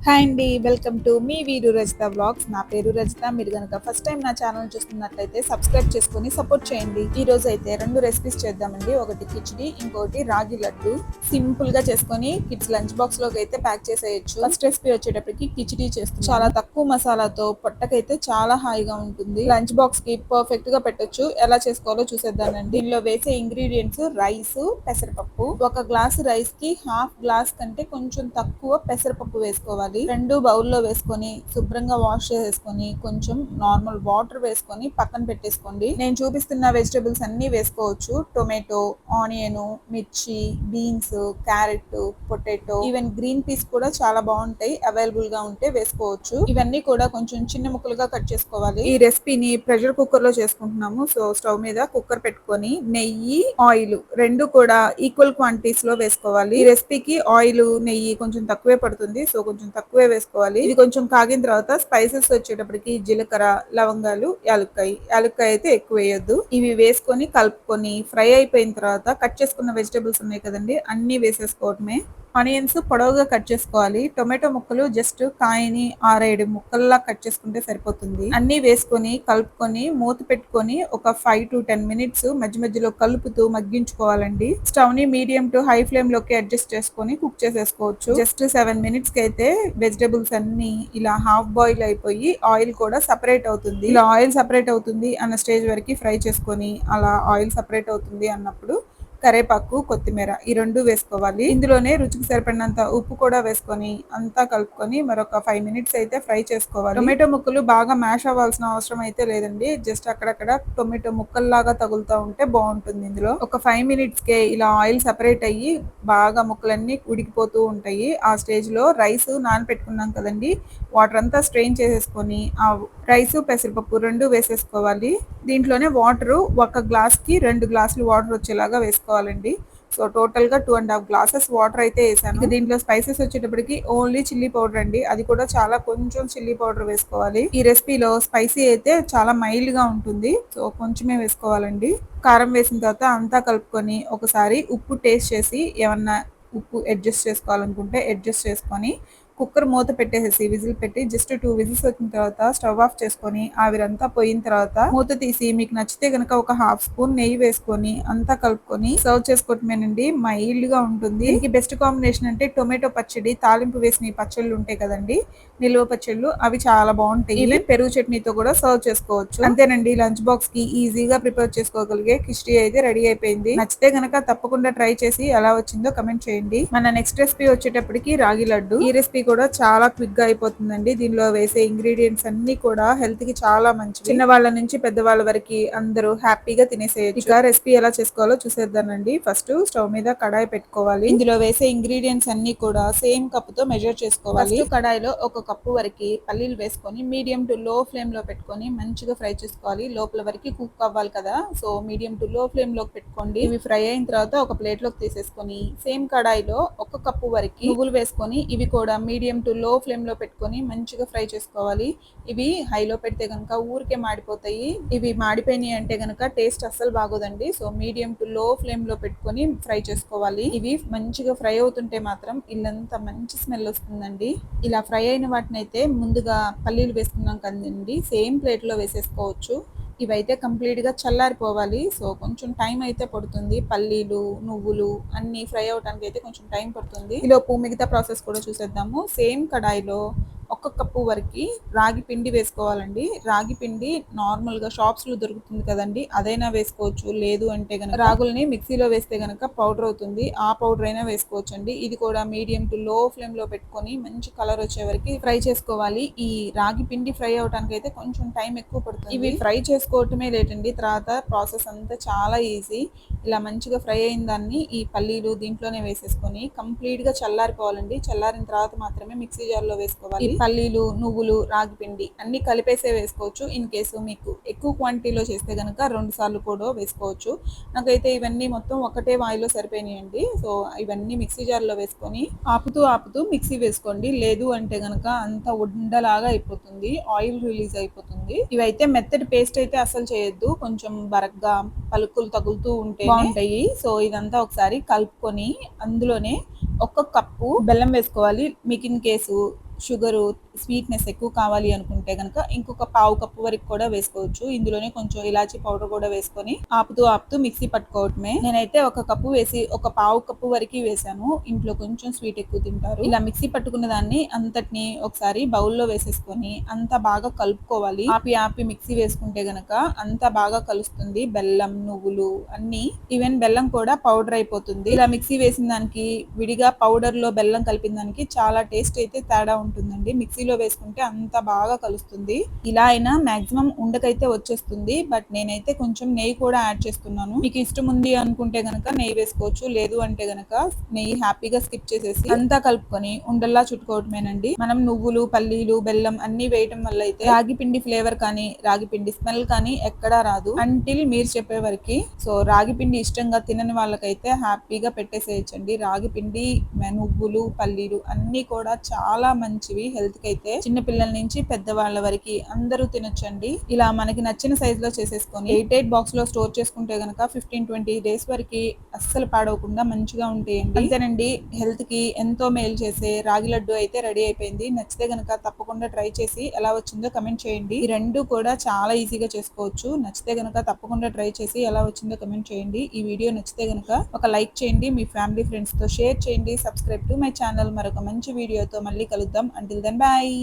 Hi అండి, welcome to me వీరు Rajitha vlogs. నా పేరు రజిత. మీరు కనుక ఫస్ట్ టైం నా ఛానల్ చూస్తున్నట్లయితే సబ్స్క్రైబ్ చేసుకుని సపోర్ట్ చేయండి. ఈ రోజు అయితే 2 రెసిపీస్ చేద్దామండి. ఒకటి కిచిడి, ఇంకోటి రాగి లడ్డు. సింపుల్ గా చేసుకొని కిడ్స్ లంచ్ బాక్స్ లోకి అయితే ప్యాక్ చేసేయచ్చు. ఫస్ట్ రెసిపీ వచ్చేటప్పటికి కిచిడి చేస్తుంది. చాలా తక్కువ మసాలాతో పొట్టకైతే చాలా హాయిగా ఉంటుంది. లంచ్ బాక్స్ కి పర్ఫెక్ట్ గా పెట్టొచ్చు. ఎలా చేసుకోవాలో చూసేద్దానండి. దీనిలో వేసే ఇంగ్రీడియంట్స్ రైస్, పెసరపప్పు. ఒక గ్లాస్ రైస్ కి హాఫ్ గ్లాస్ కంటే కొంచెం తక్కువ పెసరపప్పు వేసుకోవాలి. 2 బౌల్లో వేసుకొని శుభ్రంగా వాష్ చేసేసుకొని కొంచెం నార్మల్ వాటర్ వేసుకొని పక్కన పెట్టేసుకోండి. నేను చూపిస్తున్న వెజిటబుల్స్ అన్ని వేసుకోవచ్చు. టొమాటో, ఆనియన్, మిర్చి, beans, carrot, potato, even green peas కూడా చాలా బాగుంటాయి. అవైలబుల్ గా ఉంటే వేసుకోవచ్చు. ఇవన్నీ కూడా కొంచెం చిన్న ముక్కలుగా కట్ చేసుకోవాలి. ఈ రెసిపీని ప్రెషర్ కుక్కర్ లో చేసుకుంటున్నాము. సో స్టవ్ మీద కుక్కర్ పెట్టుకొని నెయ్యి, ఆయిల్ రెండు కూడా ఈక్వల్ క్వాంటిటీస్ లో వేసుకోవాలి. ఈ రెసిపీకి ఆయిల్, నెయ్యి కొంచెం తక్కువే పడుతుంది. సో కొంచెం తక్కువే వేసుకోవాలి. ఇది కొంచెం కాగిన తర్వాత స్పైసెస్ వచ్చేటప్పటికి జీలకర్ర, లవంగాలు, యాలక్కాయ. యాలక్కాయ అయితే ఎక్కువ వేయొద్దు. ఇవి వేసుకొని కలుపుకొని ఫ్రై అయిపోయిన తర్వాత కట్ చేసుకున్న వెజిటబుల్స్ ఉన్నాయి కదండి, అన్ని వేసేసుకోవటమే. ఆనియన్స్ పొడవుగా కట్ చేసుకోవాలి. టొమాటో ముక్కలు జస్ట్ కాయని 6-7 ముక్కల్లా కట్ చేసుకుంటే సరిపోతుంది. అన్ని వేసుకొని కలుపుకొని మూత పెట్టుకొని ఒక 5 to 10 మినిట్స్ మధ్య మధ్యలో కలుపుతూ మగ్గించుకోవాలండి. స్టవ్ ని మీడియం టు హై ఫ్లేమ్ లోకి అడ్జస్ట్ చేసుకొని కుక్ చేసేసుకోవచ్చు. జస్ట్ 7 మినిట్స్ కి అయితే వెజిటబుల్స్ అన్ని ఇలా హాఫ్ బాయిల్ అయిపోయి ఆయిల్ కూడా సపరేట్ అవుతుంది. ఇలా ఆయిల్ సపరేట్ అవుతుంది అన్న స్టేజ్ వరకు ఫ్రై చేసుకొని, అలా ఆయిల్ సపరేట్ అవుతుంది అన్నప్పుడు కరేపాకు, కొత్తిమీర ఈ రెండు వేసుకోవాలి. ఇందులోనే రుచికి సరిపడినంత ఉప్పు కూడా వేసుకొని అంతా కలుపుకొని మరొక 5 మినిట్స్ అయితే ఫ్రై చేసుకోవాలి. టొమాటో ముక్కలు బాగా మ్యాష్ అవ్వాల్సిన అవసరం అయితే లేదండి. జస్ట్ అక్కడక్కడ టొమాటో ముక్కల్లాగా తగులుతూ ఉంటే బాగుంటుంది. ఇందులో ఒక 5 మినిట్స్ కే ఇలా ఆయిల్ సపరేట్ అయ్యి బాగా ముక్కలన్నీ ఉడికిపోతూ ఉంటాయి. ఆ స్టేజ్ లో రైస్ నానపెట్టుకున్నాం కదండి, వాటర్ అంతా స్ట్రెయిన్ చేసేసుకొని ఆ రైస్, పెసరపప్పు రెండు వేసేసుకోవాలి. దీంట్లోనే వాటర్ ఒక గ్లాస్ కి 2 గ్లాసులు వాటర్ వచ్చేలాగా వేసుకోవాలండి. సో టోటల్ గా 2.5 గ్లాసెస్ వాటర్ అయితే వేసాను. దీంట్లో స్పైసెస్ వచ్చేటప్పటికి ఓన్లీ చిల్లీ పౌడర్ అండి. అది కూడా చాలా కొంచెం చిల్లీ పౌడర్ వేసుకోవాలి. ఈ రెసిపీలో స్పైసీ అయితే చాలా మైల్డ్ గా ఉంటుంది. సో కొంచెమే వేసుకోవాలండి. కారం వేసిన తర్వాత అంతా కలుపుకొని ఒకసారి ఉప్పు టేస్ట్ చేసి ఏమన్నా ఉప్పు అడ్జస్ట్ చేసుకోవాలనుకుంటే అడ్జస్ట్ చేసుకొని కుక్కర్ మూత పెట్టేసేసి విజిల్ పెట్టి జస్ట్ 2 విజిల్స్ వచ్చిన తర్వాత స్టవ్ ఆఫ్ చేసుకొని ఆవిరంతా పోయిన తర్వాత మూత తీసి మీకు నచ్చితే గనక ఒక హాఫ్ స్పూన్ నెయ్యి వేసుకొని అంతా కలుపుకొని సర్వ్ చేసుకోవటమేనండి. మైల్డ్ గా ఉంటుంది. దీనికి బెస్ట్ కాంబినేషన్ అంటే టొమాటో పచ్చడి, తాలింపు వేసిన పచ్చళ్ళు ఉంటాయి కదండి, నిల్వ పచ్చళ్ళు, అవి చాలా బాగుంటాయి. ఇవి పెరుగు చట్నీతో కూడా సర్వ్ చేసుకోవచ్చు. అంతేనండి, లంచ్ బాక్స్ కి ఈజీగా ప్రిపేర్ చేసుకోగలిగే కిచిడి అయితే రెడీ అయిపోయింది. నచ్చితే గనక తప్పకుండా ట్రై చేసి ఎలా వచ్చిందో కమెంట్ చేయండి. మన నెక్స్ట్ రెసిపీ వచ్చేటప్పటికి రాగి లడ్డు. ఈ రెసిపీ కూడా చాలా క్విక్ గా అయిపోతుందండి. దీనిలో వేసే ఇంగ్రీడియంట్స్ అన్ని కూడా హెల్త్ కి చాలా మంచి. చిన్న వాళ్ళ నుంచి పెద్దవాళ్ళ వరకు అందరూ హ్యాపీగా తినేసేయచ్చు. ఇక రెసిపీ ఎలా చేసుకోవాలో చూసేద్దానండి. ఫస్ట్ స్టవ్ మీద కడాయి పెట్టుకోవాలి. ఇందులో వేసే ఇంగ్రీడియంట్స్ అన్ని కూడా సేమ్ కప్ తో మెజర్ చేసుకోవాలి. ఫస్ట్ కడాయిలో ఒక కప్పు వరకు పల్లీలు వేసుకొని మీడియం టు లో ఫ్లేమ్ లో పెట్టుకొని మంచిగా ఫ్రై చేసుకోవాలి. లోపల వరకు కుక్ అవ్వాలి కదా, so medium to low flame లోకి పెట్టుకోండి. ఇవి ఫ్రై అయిన తర్వాత ఒక ప్లేట్ లోకి తీసేసుకొని సేమ్ కడాయిలో ఒక కప్పు వరకు నువ్వులు వేసుకొని ఇవి కూడా మీడియం టు లో ఫ్లేమ్ లో పెట్టుకొని మంచిగా ఫ్రై చేసుకోవాలి. ఇవి హైలో పెడితే గనక ఊరికే మాడిపోతాయి. ఇవి మాడిపోయినాయి అంటే గనక టేస్ట్ అస్సలు బాగోదండి. So medium to low flame లో పెట్టుకొని ఫ్రై చేసుకోవాలి. ఇవి మంచిగా ఫ్రై అవుతుంటే మాత్రం ఇల్లంతా మంచి స్మెల్ వస్తుందండి. ఇలా ఫ్రై అయిన వాటిని అయితే ముందుగా పల్లీలు వేసుకున్నాం కదండి, సేమ్ ప్లేట్ లో వేసేసుకోవచ్చు. ఇవైతే కంప్లీట్ గా చల్లారిపోవాలి. సో కొంచెం టైం అయితే పడుతుంది. పల్లీలు, నువ్వులు అన్ని ఫ్రై అవడానికి అయితే కొంచెం టైం పడుతుంది. ఈలోపు మిగతా ప్రాసెస్ కూడా చూసేద్దాము. సేమ్ కడాయిలో ఒక కప్పు వరకు రాగి పిండి వేసుకోవాలండి. రాగి పిండి నార్మల్ గా షాప్స్ లో దొరుకుతుంది కదండి, అదైనా వేసుకోవచ్చు. లేదు అంటే గనక రాగుల్ని మిక్సీలో వేస్తే గనక పౌడర్ అవుతుంది, ఆ పౌడర్ అయినా వేసుకోవచ్చు అండి. ఇది కూడా మీడియం టు లో ఫ్లేమ్ లో పెట్టుకొని మంచి కలర్ వచ్చే వరకు ఫ్రై చేసుకోవాలి. ఈ రాగి పిండి ఫ్రై అవడానికి అయితే కొంచెం టైం ఎక్కువ పడుతుంది. ఇవి ఫ్రై చేసుకోవటమే లేటండి, తర్వాత ప్రాసెస్ అంతా చాలా ఈజీ. ఇలా మంచిగా ఫ్రై అయిన దాన్ని ఈ పల్లీలు దీంట్లోనే వేసేసుకొని కంప్లీట్ గా చల్లారిపోవాలండి. చల్లారిన తర్వాత మాత్రమే మిక్సీ జార్ లో వేసుకోవాలి. పల్లీలు, నువ్వులు, రాగి పిండి అన్ని కలిపేసే వేసుకోవచ్చు. ఇన్ కేసు మీకు ఎక్కువ క్వాంటిటీలో చేస్తే గనక 2 సార్లు కూడా వేసుకోవచ్చు. నాకైతే ఇవన్నీ మొత్తం ఒకటే వాయిలో సరిపోయినాయండి. సో ఇవన్నీ మిక్సీ జార్ లో వేసుకొని ఆపుతూ ఆపుతూ మిక్సీ వేసుకోండి. లేదు అంటే గనక అంత ఉండలాగా అయిపోతుంది, ఆయిల్ రిలీజ్ అయిపోతుంది. ఇవైతే మెత్తటి పేస్ట్ అయితే అసలు చేయొద్దు, కొంచెం బరగ్గా పలుకులు తగులుతూ ఉంటే బాగుంటాయి. సో ఇదంతా ఒకసారి కలుపుకొని అందులోనే ఒక కప్పు బెల్లం వేసుకోవాలి. మీకు ఇన్ కేసు షుగరు స్వీట్నెస్ ఎక్కువ కావాలి అనుకుంటే గనక ఇంకొక పావు కప్పు వరకు కూడా వేసుకోవచ్చు. ఇందులోనే కొంచెం ఇలాచీ పౌడర్ కూడా వేసుకొని ఆపుతూ మిక్సీ పట్టుకోవటమే. నేనైతే ఒక కప్పు వేసి ఒక పావు కప్పు వరకు వేసాను. ఇంట్లో కొంచెం స్వీట్ ఎక్కువ తింటారు. ఇలా మిక్సీ పట్టుకున్న దాన్ని అంతటిని ఒకసారి బౌల్లో వేసేసుకొని అంతా బాగా కలుపుకోవాలి. ఆపి మిక్సీ వేసుకుంటే గనక అంతా బాగా కలుస్తుంది. బెల్లం, నువ్వులు అన్ని, ఈవెన్ బెల్లం కూడా పౌడర్ అయిపోతుంది. ఇలా మిక్సీ వేసిన దానికి విడిగా పౌడర్ లో బెల్లం కలిపిన దానికి చాలా టేస్ట్ అయితే తేడా ఉంటుందండి. మిక్సీలో వేసుకుంటే అంత బాగా కలుస్తుంది. ఇలా అయినా మాక్సిమం ఉండకైతే వచ్చేస్తుంది. బట్ నేనైతే కొంచెం నెయ్యి కూడా యాడ్ చేస్తున్నాను. మీకు ఇష్టం ఉంది అనుకుంటే గనక నెయ్యి వేసుకోవచ్చు. లేదు అంటే గనక నెయ్యి హ్యాపీగా స్కిప్ చేసేసి అంతా కలుపుకొని ఉండల్లా చుట్టుకోవటమేనండి. మనం నువ్వులు, పల్లీలు, బెల్లం అన్ని వేయటం వల్ల అయితే రాగి పిండి ఫ్లేవర్ కానీ రాగి పిండి స్మెల్ కానీ ఎక్కడా రాదు అంటిల్ మీరు చెప్పే వరకు. సో రాగి పిండి ఇష్టంగా తినని వాళ్ళకైతే హ్యాపీగా పెట్టేసేయచ్చండి. రాగి పిండి, నువ్వులు, పల్లీలు అన్ని కూడా చాలా మంచివి హెల్త్ కి అయితే. చిన్న పిల్లల నుంచి పెద్దవాళ్ళ వరకు అందరూ తినొచ్చండి. ఇలా మనకి నచ్చిన సైజ్ లో చేసేసుకొని 8 బాక్స్ లో స్టోర్ చేసుకుంటే గనక 15-20 డేస్ వరకు అస్సలు పాడవకుండా మంచిగా ఉంటాయండి. అంతేనండి, హెల్త్ కి ఎంతో మేలు చేసే రాగి లడ్డు అయితే రెడీ అయిపోయింది. నచ్చితే గనక తప్పకుండా ట్రై చేసి ఎలా వచ్చిందో కమెంట్ చేయండి. ఈ రెండు కూడా చాలా ఈజీగా చేసుకోవచ్చు. నచ్చితే గనక తప్పకుండా ట్రై చేసి ఎలా వచ్చిందో కమెంట్ చేయండి. ఈ వీడియో నచ్చితే గనక ఒక లైక్ చేయండి. మీ ఫ్యామిలీ ఫ్రెండ్స్ తో షేర్ చేయండి. Subscribe to my channel. మరొక మంచి వీడియోతో మళ్ళీ కలుద్దాం. Until then bye.